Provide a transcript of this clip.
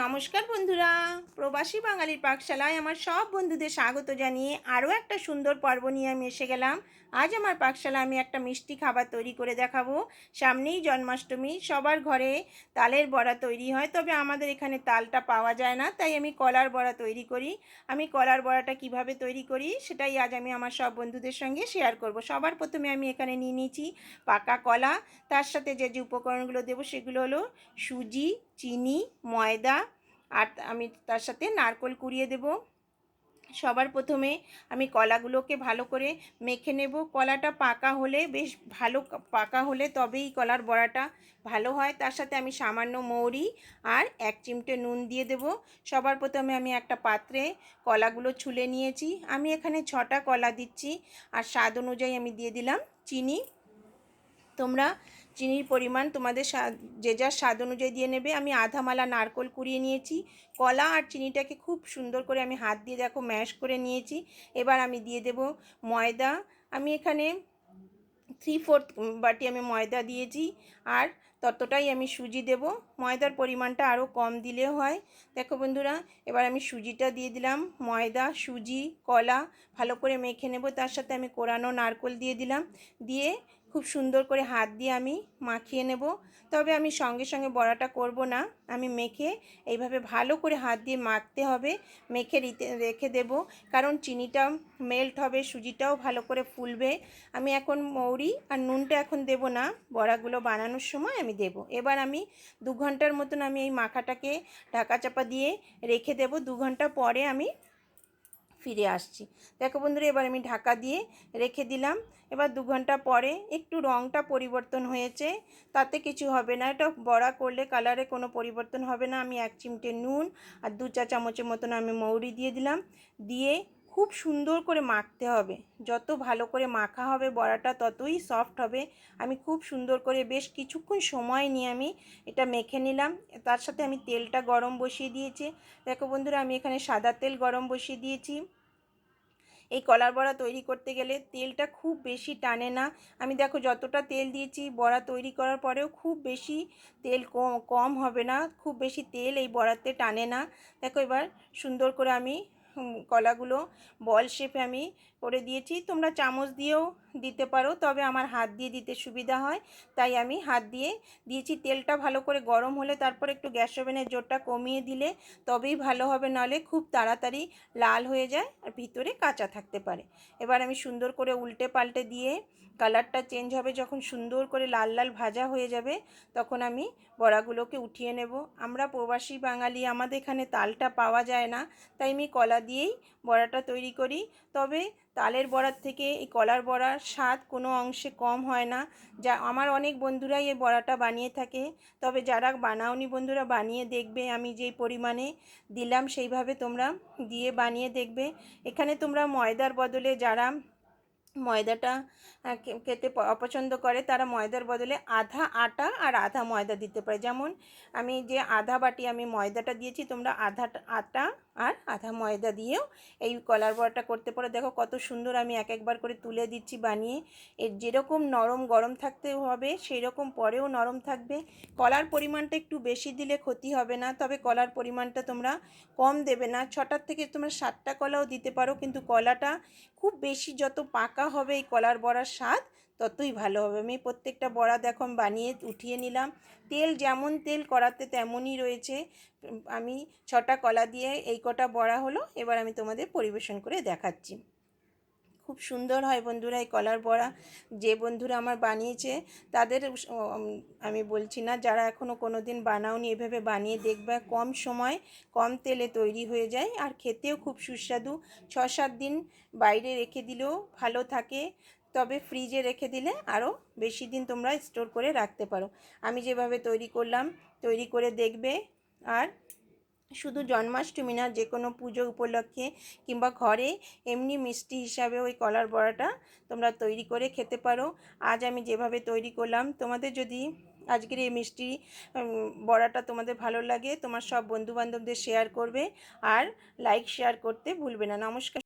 নমস্কার বন্ধুরা, প্রবাসী বাঙালির পাকশালায় আমার সব বন্ধুদের স্বাগত জানিয়ে আরও একটা সুন্দর পর্ব নিয়ে আমি এসে গেলাম। আজ আমার পাকশালায় আমি একটা মিষ্টি খাবার তৈরি করে দেখাবো। সামনেই জন্মাষ্টমী, সবার ঘরে তালের বড়া তৈরি হয়, তবে আমাদের এখানে তালটা পাওয়া যায় না, তাই আমি কলার বড়া তৈরি করি। আমি কলার বড়াটা কিভাবে তৈরি করি সেটাই আজ আমি আমার সব বন্ধুদের সঙ্গে শেয়ার করব। সবার প্রথমে আমি এখানে নিয়ে নিয়েছি পাকা কলা। তার সাথে যে যে উপকরণগুলো দেবো সেগুলো হলো সুজি, চিনি, ময়দা, আর আমি তার সাথে নারকেল কুড়িয়ে দেব। সবার প্রথমে আমি কলাগুলোকে ভালো করে মেখে নেব। কলাটা পাকা হলে, বেশ ভালো পাকা হলে তবেই কলার বড়াটা ভালো হয়। তার সাথে আমি সামান্য মৌরি আর 1 চিমটে নুন দিয়ে দেব। সবার প্রথমে আমি একটা পাত্রে কলাগুলো ছুলে নিয়েছি। আমি এখানে 6টা কলা দিচ্ছি, আর স্বাদ অনুযায়ী আমি দিয়ে দিলাম চিনি। তোমরা চিনির পরিমাণ তোমাদের যে যার স্বাদ অনুযায়ী দিয়ে নেবে। আমি আধা মালা নারকেল কুড়িয়ে নিয়েছি। কলা আর চিনিটাকে খুব সুন্দর করে আমি হাত দিয়ে দেখো ম্যাশ করে নিয়েছি। এবার আমি দিয়ে দেব ময়দা। আমি এখানে 3/4 বাটি আমি ময়দা দিয়েছি, আর ততটাই আমি সুজি দেব। ময়দার পরিমাণটা আরও কম দিলে হয়। দেখো বন্ধুরা, এবার আমি সুজিটা দিয়ে দিলাম। ময়দা, সুজি, কলা ভালো করে মেখে নেব। তার সাথে আমি কোরানো নারকেল দিয়ে দিলাম। দিয়ে খুব সুন্দর করে হাত দিয়ে আমি মাখিয়ে নেব। তবে আমি সঙ্গে সঙ্গে বড়াটা করব না, আমি মেখে এইভাবে ভালো করে হাত দিয়ে মাখতে হবে। মেখে রেখে দেব, কারণ চিনিটা মেল্ট হবে, সুজিটাও ভালো করে ফুলবে। আমি এখন মৌরি আর নুনটা এখন দেব না, বড়াগুলো বানানোর সময় আমি দেব। এবার আমি 2 ঘন্টার মতন আমি এই মাখাটাকে ঢাকা চাপা দিয়ে রেখে দেব। 2 ঘন্টা পরে আমি ফিরে আসছি। দেখো বন্ধুরা, এবার আমি ঢাকা দিয়ে রেখে দিলাম। এবার 2 ঘন্টা পরে একটু রঙটা পরিবর্তন হয়েছে, তাতে কিছু হবে না। এটা বড়া করলে কালারে কোনো পরিবর্তন হবে না। আমি 1 চিমটে নুন আর 2 চা চামচের মতন আমি মৌরি দিয়ে দিলাম। দিয়ে খুব সুন্দর করে মাখতে হবে। যত ভালো করে মাখা হবে বড়াটা ততই সফট হবে। আমি খুব সুন্দর করে বেশ কিছুক্ষণ সময় নিয়ে আমি এটা মেখে নিলাম। তার সাথে আমি তেলটা গরম বসিয়ে দিয়েছি। দেখো বন্ধুরা, আমি এখানে সাদা তেল গরম বসিয়ে দিয়েছি। এই কলার বড়া তৈরি করতে গেলে তেলটা খুব বেশি টানে না। আমি দেখো যতটা তেল দিয়েছি বড়া তৈরি করার পরেও খুব বেশি তেল কম হবে না, খুব বেশি তেল এই বড়াতে টানে না। দেখো এবার সুন্দর করে আমি কলাগুলো বল শেপে আমি করে দিয়েছি। তোমরা চামচ দিয়েও দিতে পারো, তবে আমার হাত দিয়ে দিতে সুবিধা হয়, তাই আমি হাত দিয়ে দিয়েছি। তেলটা ভালো করে গরম হলে তারপর একটু গ্যাস ওভেনের জোরটা কমিয়ে দিলে তবেই ভালো হবে, নাহলে খুব তাড়াতাড়ি লাল হয়ে যায় আর ভিতরে কাঁচা থাকতে পারে। এবার আমি সুন্দর করে উল্টে পাল্টে দিয়ে কালারটা চেঞ্জ হবে, যখন সুন্দর করে লাল লাল ভাজা হয়ে যাবে তখন আমি বড়াগুলোকে উঠিয়ে নেব। আমরা প্রবাসী বাঙালি, আমাদের এখানে তালটা পাওয়া যায় না, তাই আমি কলা দিয়েই বড়াটা তৈরি করি। তবে তালের বড়ার থেকে এই কলার বড়ার স্বাদ কোনো অংশে কম হয় না। যা আমার অনেক বন্ধুরাই এই বড়াটা বানিয়ে থাকে, তবে যারা বানাওনি বন্ধুরা বানিয়ে দেখবে। আমি যেই পরিমাণে দিলাম সেইভাবে তোমরা দিয়ে বানিয়ে দেখবে। এখানে তোমরা ময়দার বদলে, যারা ময়দাটা খেতে অপছন্দ করে, তারা ময়দার বদলে আধা আটা আর আধা ময়দা দিতে পারে। যেমন আমি যে আধা বাটি আমি ময়দাটা দিয়েছি, তোমরা আধা আটা আর আধা ময়দা দিয়েও এই কলার বড়াটা করতে পারো। দেখো কত সুন্দর আমি এক একবার করে তুলে দিচ্ছি বানিয়ে। এর যেরকম নরম গরম থাকতে হবে সেই রকম পরেও নরম থাকবে। কলার পরিমাণটা একটু বেশি দিলে ক্ষতি হবে না, তবে কলার পরিমাণটা তোমরা কম দেবে না। 6টার থেকে তোমরা 7টা কলাও দিতে পারো, কিন্তু কলাটা খুব বেশি যত পাকা হবে এই কলার বড়ার স্বাদ ততই ভালো হবে। আমি প্রত্যেকটা বড়া দেখো বানিয়ে উঠিয়ে নিলাম। তেল যেমন তেল কড়াতে তেমনই রয়েছে। আমি 6টা কলা দিয়ে এই কটা বড়া হলো। এবার আমি তোমাদের পরিবেশন করে দেখাচ্ছি। খুব সুন্দর হয় বন্ধুরা এই কলার বড়া। যে বন্ধুরা আমার বানিয়েছে তাদের আমি বলছি না, যারা এখনও কোনো দিন বানাওনি এভাবে বানিয়ে দেখবে। কম সময় কম তেলে তৈরি হয়ে যায়, আর খেতেও খুব সুস্বাদু। 6-7 দিন বাইরে রেখে দিলেও ভালো থাকে, তবে ফ্রিজে রেখে দিলে আরও বেশি দিন তোমরা স্টোর করে রাখতে পারো। আমি যেভাবে তৈরি করলাম তৈরি করে দেখবে। আর শুধু জন্মাষ্টমী না, যে কোনো পুজো উপলক্ষে কিংবা ঘরে এমনি মিষ্টি হিসাবে ওই কলার বড়াটা তোমরা তৈরি করে খেতে পারো। আজ আমি যেভাবে তৈরি করলাম, তোমাদের যদি আজকের এই মিষ্টি বড়াটা তোমাদের ভালো লাগে, তোমার সব বন্ধুবান্ধবদের শেয়ার করবে, আর লাইক শেয়ার করতে ভুলবে না। নমস্কার।